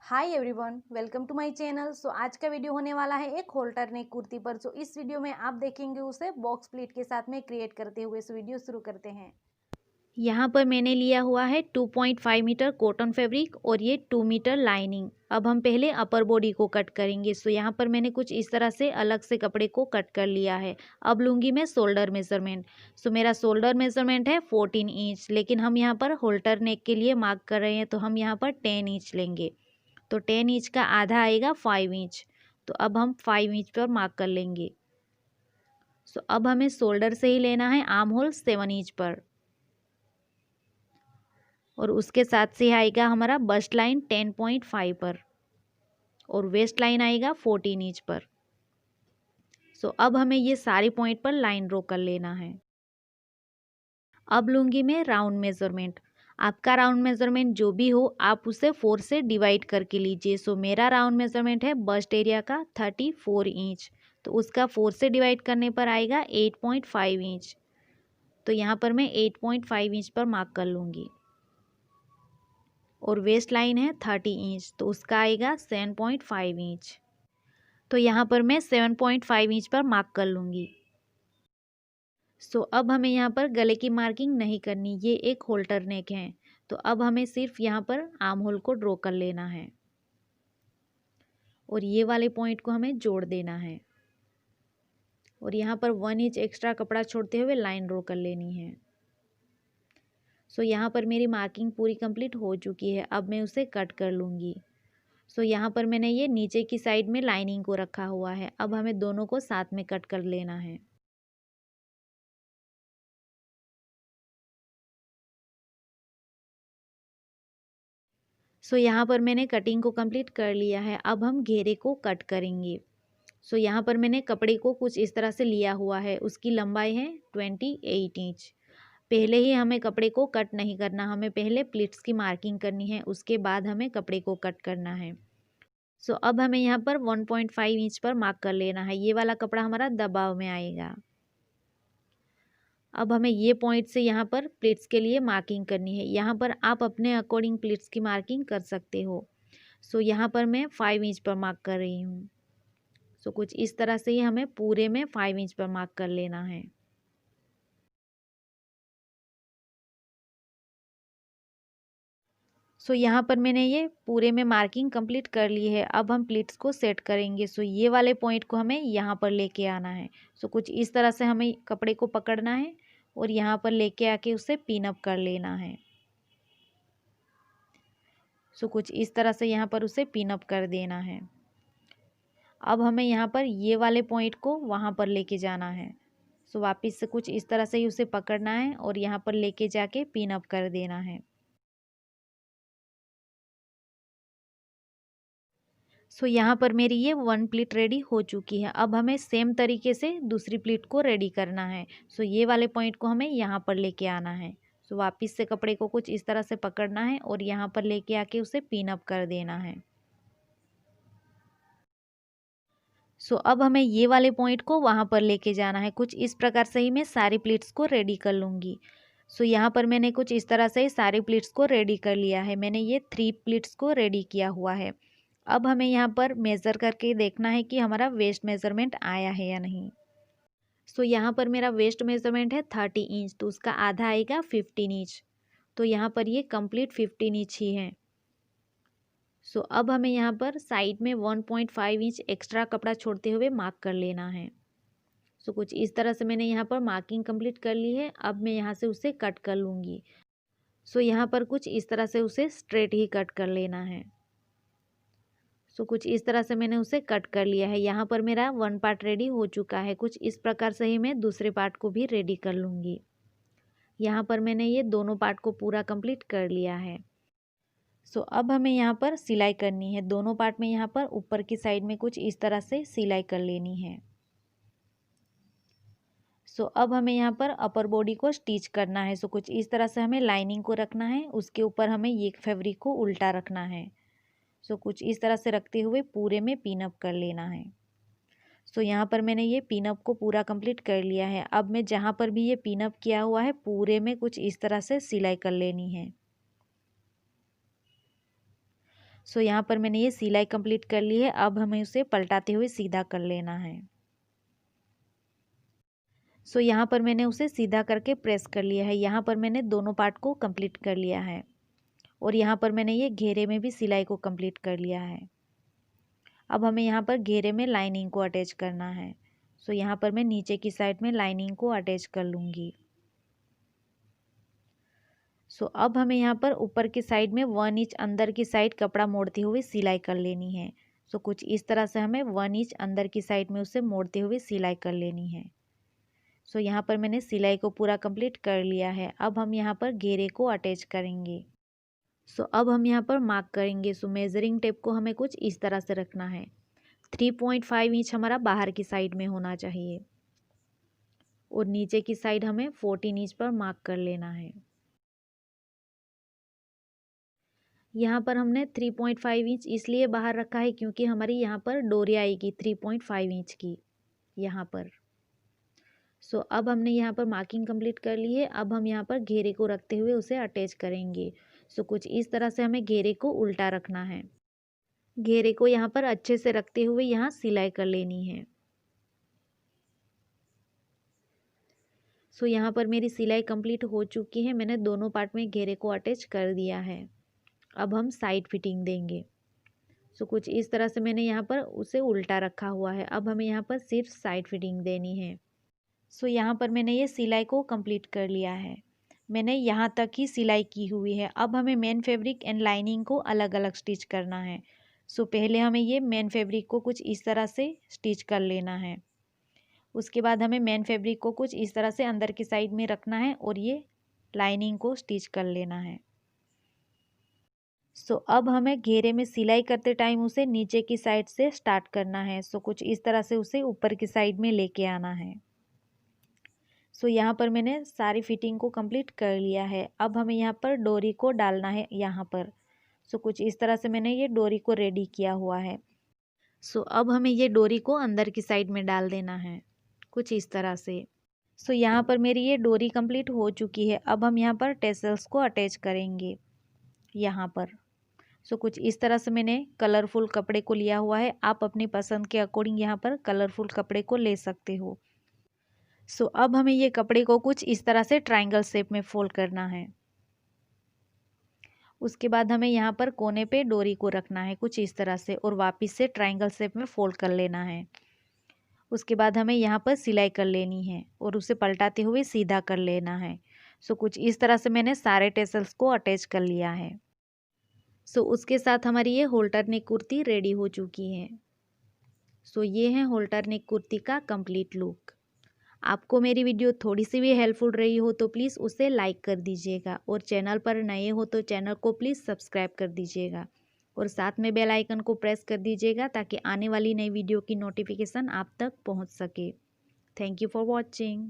Hi everyone, welcome to my channel. आज का video होने वाला है एक होल्टर नेक कुर्ती पर। इस वीडियो में आप देखेंगे उसे बॉक्स प्लीट के साथ में क्रिएट करते हुए। वीडियो शुरू करते हैं। यहाँ पर मैंने लिया हुआ है 2.5 मीटर कॉटन फैब्रिक और ये 2 मीटर लाइनिंग। अब हम पहले अपर बॉडी को कट करेंगे। यहाँ पर मैंने कुछ इस तरह से अलग से कपड़े को कट कर लिया है। अब लूँगी मैं शोल्डर मेज़रमेंट। मेरा शोल्डर मेज़रमेंट है 14 इंच, लेकिन हम यहाँ पर होल्टर नेक के लिए मार्क कर रहे हैं तो हम यहाँ पर 10 इंच लेंगे। तो 10 इंच का आधा आएगा 5 इंच। तो अब हम 5 इंच पर मार्क कर लेंगे। अब हमें शोल्डर से ही लेना है आर्म होल 7 इंच पर, और उसके साथ से आएगा हमारा बस्ट लाइन 10.5 पर और वेस्ट लाइन आएगा 14 इंच पर। अब हमें ये सारे पॉइंट पर लाइन ड्रॉ कर लेना है। अब लूँगी मैं राउंड मेज़रमेंट। आपका राउंड मेज़रमेंट जो भी हो आप उसे 4 से डिवाइड करके लीजिए। मेरा राउंड मेज़रमेंट है बस्ट एरिया का 34 इंच, तो उसका 4 से डिवाइड करने पर आएगा 8.5 इंच। तो यहाँ पर मैं 8.5 इंच पर मार्क कर लूँगी। और वेस्ट लाइन है 30 इंच, तो उसका आएगा 7.5 इंच। तो यहाँ पर मैं 7.5 इंच पर मार्क कर लूँगी। अब हमें यहाँ पर गले की मार्किंग नहीं करनी, ये एक होल्टर नेक है। तो अब हमें सिर्फ यहाँ पर आर्म होल को ड्रॉ कर लेना है और ये वाले पॉइंट को हमें जोड़ देना है और यहाँ पर 1 इंच एक्स्ट्रा कपड़ा छोड़ते हुए लाइन ड्रॉ कर लेनी है। यहाँ पर मेरी मार्किंग पूरी कंप्लीट हो चुकी है। अब मैं उसे कट कर लूँगी। यहाँ पर मैंने ये नीचे की साइड में लाइनिंग को रखा हुआ है। अब हमें दोनों को साथ में कट कर लेना है। यहाँ पर मैंने कटिंग को कंप्लीट कर लिया है। अब हम घेरे को कट करेंगे। यहाँ पर मैंने कपड़े को कुछ इस तरह से लिया हुआ है। उसकी लंबाई है 28 इंच। पहले ही हमें कपड़े को कट नहीं करना, हमें पहले प्लिट्स की मार्किंग करनी है, उसके बाद हमें कपड़े को कट करना है। अब हमें यहाँ पर 1.5 इंच पर मार्क कर लेना है। ये वाला कपड़ा हमारा दबाव में आएगा। अब हमें ये पॉइंट से यहाँ पर प्लेट्स के लिए मार्किंग करनी है। यहाँ पर आप अपने अकॉर्डिंग प्लेट्स की मार्किंग कर सकते हो। यहाँ पर मैं 5 इंच पर मार्क कर रही हूँ। कुछ इस तरह से ही हमें पूरे में 5 इंच पर मार्क कर लेना है। यहाँ पर मैंने ये पूरे में मार्किंग कंप्लीट कर ली है। अब हम प्लीट्स को सेट करेंगे। ये वाले पॉइंट को हमें यहाँ पर लेके आना है। कुछ इस तरह से हमें कपड़े को पकड़ना है और यहाँ पर लेके आके उसे पिन अप कर लेना है। कुछ इस तरह से यहाँ पर उसे पिन अप कर देना है। अब हमें यहाँ पर ये वाले पॉइंट को वहाँ पर लेके जाना है। वापस से कुछ इस तरह से ही उसे पकड़ना है और यहाँ पर लेके जाके पिन अप कर देना है। यहाँ पर मेरी ये 1 प्लीट रेडी हो चुकी है। अब हमें सेम तरीके से दूसरी प्लीट को रेडी करना है। ये वाले पॉइंट को हमें यहाँ पर लेके आना है। वापस से कपड़े को कुछ इस तरह से पकड़ना है और यहाँ पर लेके आके उसे पिन अप कर देना है। अब हमें ये वाले पॉइंट को वहाँ पर लेके जाना है। कुछ इस प्रकार से ही मैं सारी प्लीट्स को रेडी कर लूँगी। यहाँ पर मैंने कुछ इस तरह से सारी प्लीट्स को रेडी कर लिया है। मैंने ये 3 प्लीट्स को रेडी किया हुआ है। अब हमें यहाँ पर मेज़र करके देखना है कि हमारा वेस्ट मेज़रमेंट आया है या नहीं। यहाँ पर मेरा वेस्ट मेज़रमेंट है 30 इंच, तो उसका आधा आएगा 15 इंच। तो यहाँ पर ये कंप्लीट 15 इंच ही है। अब हमें यहाँ पर साइड में 1.5 इंच एक्स्ट्रा कपड़ा छोड़ते हुए मार्क कर लेना है। कुछ इस तरह से मैंने यहाँ पर मार्किंग कंप्लीट कर ली है। अब मैं यहाँ से उसे कट कर लूँगी। यहाँ पर कुछ इस तरह से उसे स्ट्रेट ही कट कर लेना है। कुछ इस तरह से मैंने उसे कट कर लिया है। यहाँ पर मेरा 1 पार्ट रेडी हो चुका है। कुछ इस प्रकार से ही मैं दूसरे पार्ट को भी रेडी कर लूँगी। यहाँ पर मैंने ये दोनों पार्ट को पूरा कंप्लीट कर लिया है। अब हमें यहाँ पर सिलाई करनी है। दोनों पार्ट में यहाँ पर ऊपर की साइड में कुछ इस तरह से सिलाई कर लेनी है। अब हमें यहाँ पर अपर बॉडी को स्टिच करना है। कुछ इस तरह से हमें लाइनिंग को रखना है, उसके ऊपर हमें ये फैब्रिक को उल्टा रखना है। कुछ इस तरह से रखते हुए पूरे में पिन अप कर लेना है। यहाँ पर मैंने ये पिन अप को पूरा कंप्लीट कर लिया है। अब मैं जहाँ पर भी ये पिन अप किया हुआ है पूरे में कुछ इस तरह से सिलाई कर लेनी है। सो यहाँ पर मैंने ये सिलाई कंप्लीट कर ली है। अब हमें उसे पलटाते हुए सीधा कर लेना है। सो यहाँ पर मैंने उसे सीधा करके प्रेस कर लिया है। यहाँ पर मैंने दोनों पार्ट को कंप्लीट कर लिया है और यहाँ पर मैंने ये घेरे में भी सिलाई को कंप्लीट कर लिया है। अब हमें यहाँ पर घेरे में लाइनिंग को अटैच करना है। सो यहाँ पर मैं नीचे की साइड में लाइनिंग को अटैच कर लूँगी। सो अब हमें यहाँ पर ऊपर की साइड में 1 इंच अंदर की साइड कपड़ा मोड़ते हुए सिलाई कर लेनी है। सो कुछ इस तरह से हमें 1 इंच अंदर की साइड में उसे मोड़ते हुए सिलाई कर लेनी है। सो यहाँ पर मैंने सिलाई को पूरा कंप्लीट कर लिया है। अब हम यहाँ पर घेरे को अटैच करेंगे। सो अब हम यहाँ पर मार्क करेंगे। सो मेजरिंग टेप को हमें कुछ इस तरह से रखना है। 3.5 इंच हमारा बाहर की साइड में होना चाहिए और नीचे की साइड हमें 14 इंच पर मार्क कर लेना है। यहाँ पर हमने 3.5 इंच इसलिए बाहर रखा है क्योंकि हमारी यहाँ पर डोरी आएगी 3.5 इंच की यहाँ पर। सो अब हमने यहाँ पर मार्किंग कंप्लीट कर ली है। अब हम यहाँ पर घेरे को रखते हुए उसे अटैच करेंगे। सो कुछ इस तरह से हमें घेरे को उल्टा रखना है। घेरे को यहाँ पर अच्छे से रखते हुए यहाँ सिलाई कर लेनी है। सो यहाँ पर मेरी सिलाई कंप्लीट हो चुकी है। मैंने दोनों पार्ट में घेरे को अटैच कर दिया है। अब हम साइड फिटिंग देंगे। सो कुछ इस तरह से मैंने यहाँ पर उसे उल्टा रखा हुआ है। अब हमें यहाँ पर सिर्फ साइड फिटिंग देनी है। सो यहाँ पर मैंने ये सिलाई को कंप्लीट कर लिया है। मैंने यहाँ तक ही सिलाई की हुई है। अब हमें मेन फैब्रिक एंड लाइनिंग को अलग अलग स्टिच करना है। सो पहले हमें ये मेन फैब्रिक को कुछ इस तरह से स्टिच कर लेना है। उसके बाद हमें मेन फैब्रिक को कुछ इस तरह से अंदर की साइड में रखना है और ये लाइनिंग को स्टिच कर लेना है। सो अब हमें घेरे में सिलाई करते टाइम उसे नीचे की साइड से स्टार्ट करना है। सो कुछ इस तरह से उसे ऊपर की साइड में लेके आना है। सो यहाँ पर मैंने सारी फिटिंग को कंप्लीट कर लिया है। अब हमें यहाँ पर डोरी को डालना है यहाँ पर। सो कुछ इस तरह से मैंने ये डोरी को रेडी किया हुआ है। सो अब हमें ये डोरी को अंदर की साइड में डाल देना है कुछ इस तरह से। सो यहाँ पर मेरी ये डोरी कंप्लीट हो चुकी है। अब हम यहाँ पर टेसल्स को अटैच करेंगे यहाँ पर। सो कुछ इस तरह से मैंने कलरफुल कपड़े को लिया हुआ है। आप अपनी पसंद के अकॉर्डिंग यहाँ पर कलरफुल कपड़े को ले सकते हो। सो अब हमें ये कपड़े को कुछ इस तरह से ट्रायंगल शेप में फोल्ड करना है। उसके बाद हमें यहाँ पर कोने पे डोरी को रखना है कुछ इस तरह से और वापस से ट्रायंगल शेप में फोल्ड कर लेना है। उसके बाद हमें यहाँ पर सिलाई कर लेनी है और उसे पलटाते हुए सीधा कर लेना है। सो कुछ इस तरह से मैंने सारे टेसल्स को अटैच कर लिया है। सो उसके साथ हमारी ये होल्टर नेक कुर्ती रेडी हो चुकी है। सो ये है होल्टर नेक कुर्ती का कंप्लीट लुक। आपको मेरी वीडियो थोड़ी सी भी हेल्पफुल रही हो तो प्लीज़ उसे लाइक कर दीजिएगा और चैनल पर नए हो तो चैनल को प्लीज़ सब्सक्राइब कर दीजिएगा और साथ में बेल आइकन को प्रेस कर दीजिएगा ताकि आने वाली नई वीडियो की नोटिफिकेशन आप तक पहुंच सके। Thank you for watching.